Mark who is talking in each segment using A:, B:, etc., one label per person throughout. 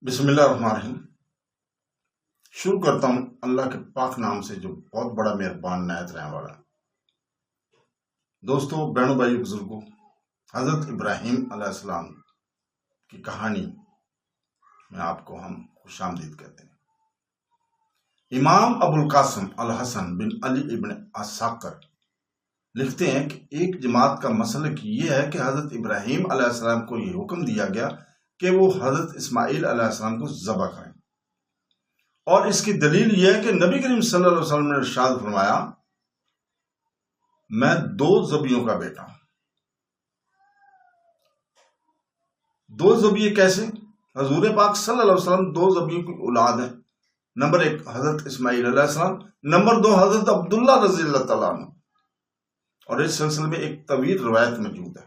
A: بسم اللہ الرحمن الرحیم۔ شروع کرتا ہوں اللہ کے پاک نام سے جو بہت بڑا مہربان نہایت رحم والا ہے۔ دوستو، بہنوں، بھائیو، بزرگوں، حضرت ابراہیم علیہ السلام کی کہانی میں آپ کو ہم خوش آمدید کہتے ہیں۔ امام ابو القاسم الحسن بن علی ابن عساکر لکھتے ہیں کہ ایک جماعت کا مسلک یہ ہے کہ حضرت ابراہیم علیہ السلام کو یہ حکم دیا گیا کہ وہ حضرت اسماعیل علیہ السلام کو ذبح کریں، اور اس کی دلیل یہ ہے کہ نبی کریم صلی اللہ علیہ وسلم نے ارشاد فرمایا، میں دو ذبیحوں کا بیٹا ہوں۔ دو ذبیحے کیسے؟ حضور پاک صلی اللہ علیہ وسلم دو ذبیحوں کی اولاد ہیں۔ نمبر ایک حضرت اسماعیل علیہ السلام، نمبر دو حضرت عبداللہ رضی اللہ تعالیٰ عنہ۔ اور اس سلسلے میں ایک طویل روایت موجود ہے۔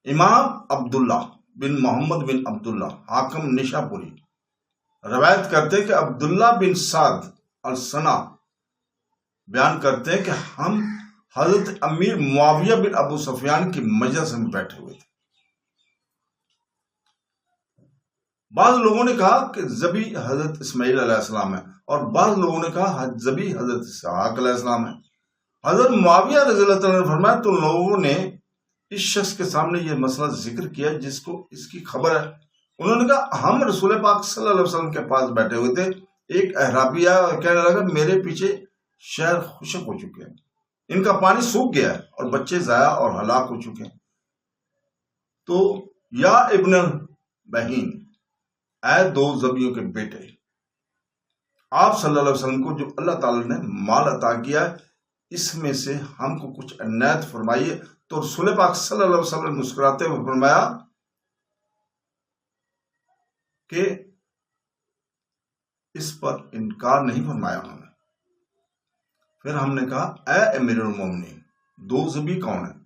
A: امام عبداللہ بن محمد بن عبداللہ حاکم نشاپوری روایت کرتے کہ عبداللہ بن سعد السنا بیان کرتے ہیں کہ ہم حضرت امیر معاویہ بن ابو سفیان کی مجلس میں بیٹھے ہوئے تھے۔ بعض لوگوں نے کہا کہ ذبیح حضرت اسماعیل علیہ السلام ہے، اور بعض لوگوں نے کہا ذبیح حضرت اسحاق علیہ السلام ہے۔ حضرت معاویہ رضی اللہ عنہ نے فرمایا، تو لوگوں نے اس شخص کے سامنے یہ مسئلہ ذکر کیا جس کو اس کی خبر ہے۔ انہوں نے کہا، ہم رسول پاک صلی اللہ علیہ وسلم کے پاس بیٹھے ہوئے تھے، ایک اعرابی آیا اور کہنے لگا، میرے پیچھے شہر خشک ہو چکے ہیں، ان کا پانی سوکھ گیا ہے اور بچے ضائع اور ہلاک ہو چکے ہیں، تو یا ابن بہین، اے دو ذبیحوں کے بیٹے، آپ صلی اللہ علیہ وسلم کو جو اللہ تعالی نے مال عطا کیا ہے اس میں سے ہم کو کچھ عنایت فرمائیے۔ تو رسول پاک صلی اللہ علیہ وسلم نے مسکراتے ہوئے فرمایا کہ اس پر انکار نہیں فرمایا انہوں نے۔ پھر ہم نے کہا، اے امیر المومنین، دو ذبیح کون ہیں؟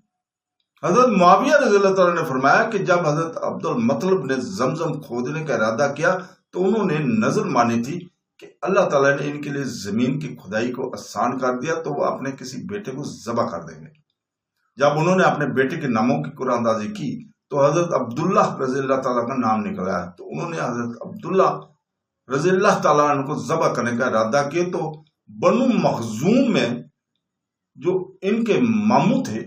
A: حضرت معاویہ رضی اللہ تعالیٰ نے فرمایا کہ جب حضرت عبد المطلب نے زمزم کھودنے کا ارادہ کیا تو انہوں نے نظر مانی تھی کہ اللہ تعالیٰ نے ان کے لیے زمین کی کھدائی کو آسان کر دیا تو وہ اپنے کسی بیٹے کو ذبح کر دیں گے۔ جب انہوں نے اپنے بیٹے کے ناموں کی قرآن اندازی کی تو حضرت عبداللہ رضی اللہ تعالیٰ کا نام نکل آیا، تو انہوں نے حضرت عبداللہ رضی اللہ تعالیٰ عنہ کو ذبح کرنے کا ارادہ کیا، تو بنو مخزوم میں جو ان کے ماموں تھے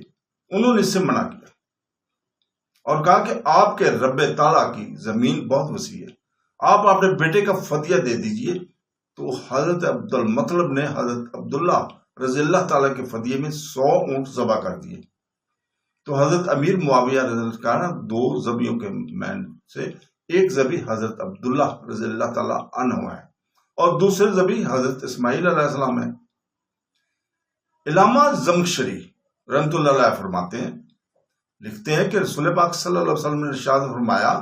A: انہوں نے اس سے منع کیا اور کہا کہ آپ کے رب تعالیٰ کی زمین بہت وسیع ہے، آپ اپنے بیٹے کا فدیہ دے دیجئے۔ تو حضرت عبد المطلب نے حضرت عبداللہ رضی اللہ تعالیٰ کے فدیے میں 100 اونٹ ذبح کر دیے۔ تو حضرت امیر معاویہ رضی اللہ کا نا دو ذبیحوں کے مین سے ایک ذبیح حضرت عبداللہ رضی اللہ تعالیٰ عنہ ہے اور دوسرے ذبیح حضرت اسماعیل علیہ السلام ہے۔ علامہ زمخشری رحمۃ اللہ علیہ فرماتے ہیں، لکھتے ہیں کہ رسول پاک صلی اللہ علیہ وسلم نے ارشاد فرمایا،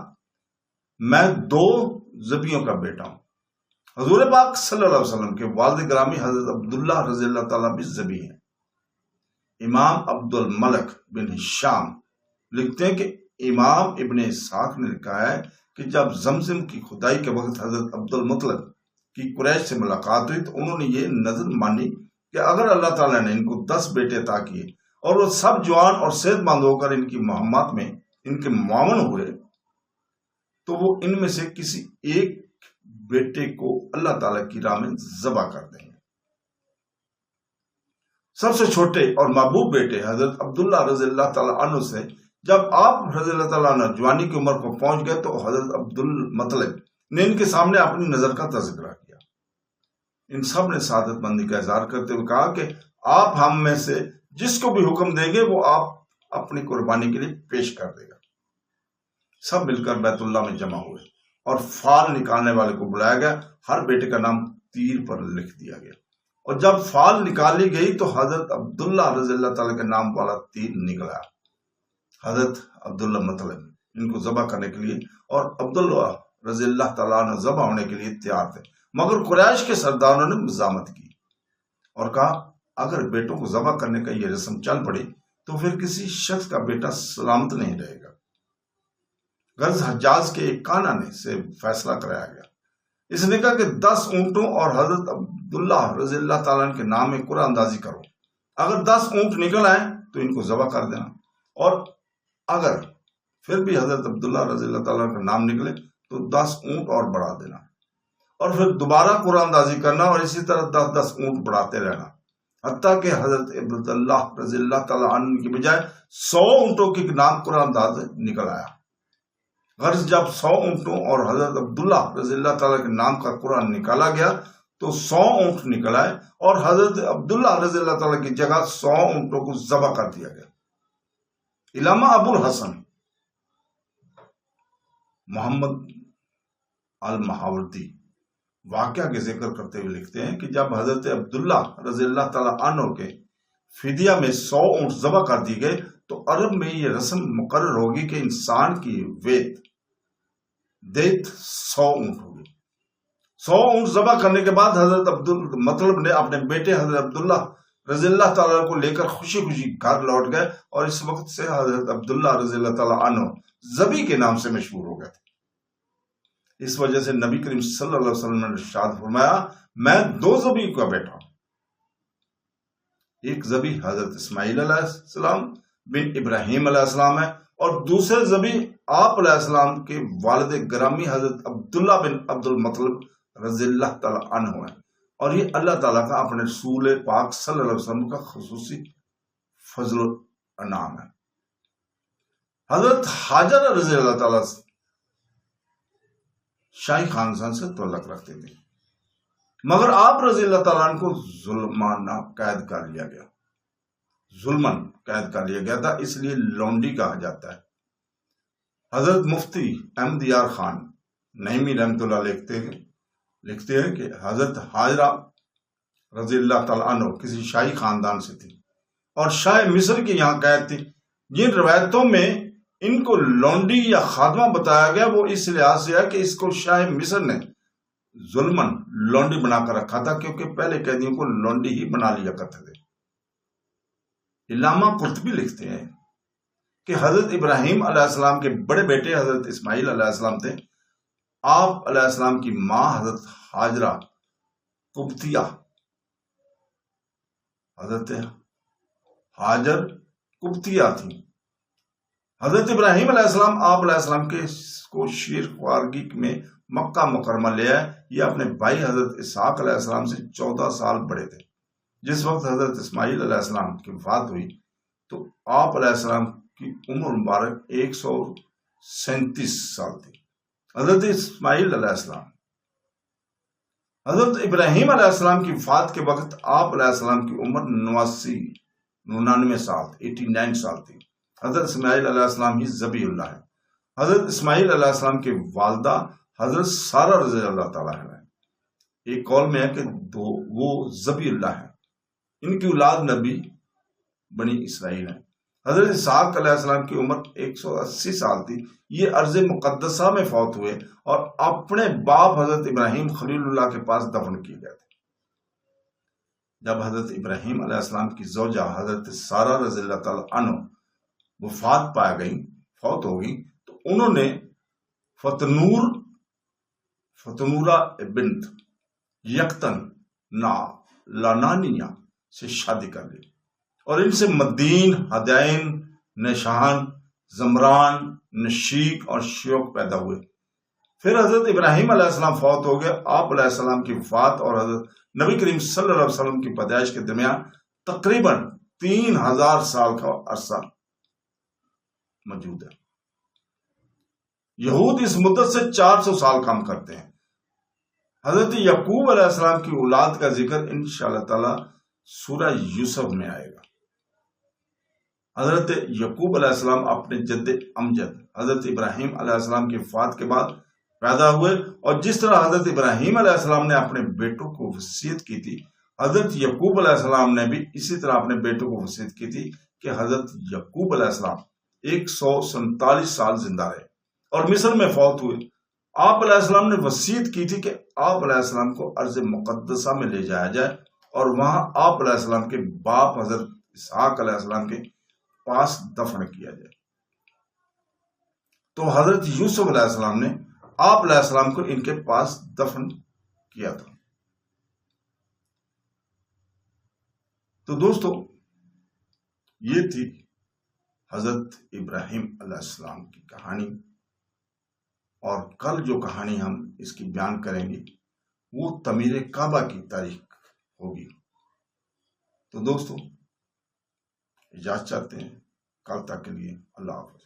A: میں دو ذبیحوں کا بیٹا ہوں۔ حضور پاک صلی اللہ علیہ وسلم کے والد گرامی حضرت عبداللہ رضی اللہ تعالیٰ بھی ذبیح ہیں۔ امام عبد الملک بن ہشام لکھتے ہیں کہ امام ابن اسحاق نے لکھا ہے کہ جب زمزم کی کھدائی کے وقت حضرت عبد المطلب کی قریش سے ملاقات ہوئی تو انہوں نے یہ نظر مانی کہ اگر اللہ تعالیٰ نے ان کو 10 بیٹے عطا کیے اور وہ سب جوان اور صحت مند ہو کر ان کی مہمات میں ان کے معاون ہوئے تو وہ ان میں سے کسی ایک بیٹے کو اللہ تعالیٰ کی راہ میں ذبح کر دیں گے۔ سب سے چھوٹے اور محبوب بیٹے حضرت عبداللہ رضی اللہ تعالیٰ عنہ سے جب آپ رضی اللہ تعالیٰ عنہ جوانی کی عمر کو پہنچ گئے تو حضرت عبد المطلب نے ان کے سامنے اپنی نظر کا تذکرہ کیا۔ ان سب نے سعادت مندی کا اظہار کرتے ہوئے کہا کہ آپ ہم میں سے جس کو بھی حکم دیں گے وہ آپ اپنی قربانی کے لیے پیش کر دے گا۔ سب مل کر بیت اللہ میں جمع ہوئے اور فال نکالنے والے کو بلایا گیا، ہر بیٹے کا نام تیر پر لکھ دیا گیا، اور جب فال نکالی گئی تو حضرت عبداللہ رضی اللہ تعالیٰ کے نام والا تیر نکلا۔ حضرت عبداللہ مطلب ان کو ذبح کرنے کے لیے اور عبداللہ رضی اللہ تعالیٰ عنہ ذبح ہونے کے لیے تیار تھے، مگر قریش کے سرداروں نے مزاحمت کی اور کہا، اگر بیٹوں کو ذبح کرنے کا یہ رسم چل پڑی تو پھر کسی شخص کا بیٹا سلامت نہیں رہے گا۔ غرض حجاز کے ایک کانا نے سے فیصلہ کرایا گیا۔ اس نے کہا کہ 10 اونٹوں اور حضرت عبداللہ رضی اللہ تعالیٰ عنہ کے نام میں قرآن اندازی کرو، اگر 10 اونٹ نکل آئے تو ان کو ذبح کر دینا، اور اگر پھر بھی حضرت عبداللہ رضی اللہ تعالیٰ عنہ کا نام نکلے تو 10 اونٹ اور بڑھا دینا، اور پھر دوبارہ قرآن دازی کرنا، اور اسی طرح 10 اونٹ بڑھاتے رہنا، حتیٰ کہ حضرت عبداللہ رضی اللہ تعالیٰ عنہ کی بجائے 100 اونٹوں کی نام قرآن داز نکل آیا۔ غرض جب 100 اونٹوں اور حضرت عبداللہ رضی اللہ تعالیٰ کے نام کا قرآن نکالا گیا تو 100 اونٹ نکل آئے، اور حضرت عبداللہ رضی اللہ تعالیٰ کی جگہ 100 اونٹوں کو ذبح کر دیا گیا۔ علامہ ابو الحسن محمد المہاوردی واقعہ کے ذکر کرتے ہوئے لکھتے ہیں کہ جب حضرت عبداللہ رضی اللہ تعالیٰ عنہ کے فدیہ میں 100 اونٹ ذبح کر دی گئے تو عرب میں یہ رسم مقرر ہوگی کہ انسان کی دیت 100 اونٹ ہوگی۔ 100 اونٹ ذبح کرنے کے بعد حضرت عبدالمطلب نے اپنے بیٹے حضرت عبداللہ رضی اللہ تعالیٰ کو لے کر خوشی خوشی گھر لوٹ گئے، اور اس وقت سے حضرت عبداللہ رضی اللہ تعالیٰ عنہ ذبی کے نام سے مشہور ہو گئے تھے۔ اس وجہ سے نبی کریم صلی اللہ علیہ وسلم نے ارشاد فرمایا، میں 2 ذبی کا بیٹا ہوں، ایک ذبی حضرت اسماعیل علیہ السلام بن ابراہیم علیہ السلام ہے، اور دوسرے ذبی آپ علیہ السلام کے والد گرامی حضرت عبداللہ بن عبد المطلب رضی اللہ تعالیٰ عنہ ہیں، اور یہ اللہ تعالیٰ کا اپنے رسول پاک صلی اللہ علیہ وسلم کا خصوصی فضل و انعام ہے۔ حضرت حاجرہ رضی اللہ تعالیٰ شاہی خاندان سے تعلق رکھتے تھے، مگر آپ رضی اللہ تعالیٰ عنہ کو ظلمانہ قید کر لیا گیا، تھا، اس لیے لونڈی کہا جاتا ہے۔ حضرت مفتی احمد یار خان نعیمی رحمۃ اللہ لکھتے ہیں کہ حضرت حاجرہ رضی اللہ تعالیٰ عنہ کسی شاہی خاندان سے تھی اور شاہ مصر کے یہاں قید تھی۔ جن روایتوں میں ان کو لونڈی یا خادمہ بتایا گیا وہ اس لحاظ سے ہے کہ اس کو شاہ مصر نے ظلمن لونڈی بنا کر رکھا تھا، کیونکہ پہلے قیدیوں کو لونڈی ہی بنا لیا کرتے تھے۔ علامہ قرطبی لکھتے ہیں کہ حضرت ابراہیم علیہ السلام کے بڑے بیٹے حضرت اسماعیل علیہ السلام تھے۔ آپ علیہ السلام کی ماں حضرت حاجرہ قبطیہ، حضرت حاجر قبطیہ تھی۔ حضرت ابراہیم علیہ السلام آپ علیہ السلام کو شیر خوارگی میں مکہ مکرمہ لے آئے۔ یہ اپنے بھائی حضرت اسحاق علیہ السلام سے 14 سال بڑے تھے۔ جس وقت حضرت اسماعیل علیہ السلام کی وفات ہوئی تو آپ علیہ السلام کی عمر مبارک 137 سال تھی۔ حضرت اسماعیل علیہ السلام حضرت ابراہیم علیہ السلام کی وفات کے وقت آپ علیہ السلام کی عمر 99 سال 89 سال تھی۔ حضرت اسماعیل علیہ السلام ہی ذبیح اللہ ہے۔ حضرت اسماعیل علیہ السلام کی والدہ حضرت سارہ رضی اللہ تعالیٰ ہے۔ ایک قول میں ہے کہ وہ ذبیح اللہ ہے، ان کی اولاد نبی بنی اسرائیل ہے۔ حضرت اسحاق علیہ السلام کی عمر 180 سال تھی۔ یہ ارض مقدسہ میں فوت ہوئے اور اپنے باپ حضرت ابراہیم خلیل اللہ کے پاس دفن کیے گئے تھے۔ جب حضرت ابراہیم علیہ السلام کی زوجہ حضرت سارہ رضی اللہ تعالیٰ عنہ فوت ہو گئی تو انہوں نے فتنورہ بنت یقتن لانانیہ سے شادی کر لی، اور ان سے مدین، ہدین، نشان، زمران، نشیق اور شیوک پیدا ہوئے۔ پھر حضرت ابراہیم علیہ السلام فوت ہو گئے۔ آپ علیہ السلام کی وفات اور حضرت نبی کریم صلی اللہ علیہ وسلم کی پیدائش کے درمیان تقریباً 3000 سال کا عرصہ موجود ہے۔ یہود اس مدت سے 400 سال کم کرتے ہیں۔ حضرت یعقوب علیہ السلام کی اولاد کا ذکر انشاءاللہ تعالی سورہ یوسف میں آئے گا۔ حضرت یعقوب علیہ السلام اپنے جد امجد حضرت ابراہیم علیہ السلام کی وفات کے بعد پیدا ہوئے، اور جس طرح حضرت ابراہیم علیہ السلام نے اپنے بیٹوں کو وصیت کی تھی، حضرت یعقوب علیہ السلام نے بھی اسی طرح اپنے بیٹوں کو وصیت کی تھی کہ حضرت یعقوب علیہ السلام 147 سال زندہ رہے اور مصر میں فوت ہوئے۔ آپ علیہ السلام نے وصیت کی تھی کہ آپ علیہ السلام کو ارض مقدسہ میں لے جایا جائے اور وہاں آپ علیہ السلام کے باپ حضرت اسحاق علیہ السلام کے پاس دفن کیا جائے۔ تو حضرت یوسف علیہ السلام نے آپ علیہ السلام کو ان کے پاس دفن کیا تھا۔ تو دوستو، یہ تھی حضرت ابراہیم علیہ السلام کی کہانی۔ اور کل جو کہانی ہم اس کی بیان کریں گے وہ تعمیر کعبہ کی تاریخ ہوگی۔ تو دوستو اجازت چاہتے ہیں، کل تک کے لیے اللہ حافظ۔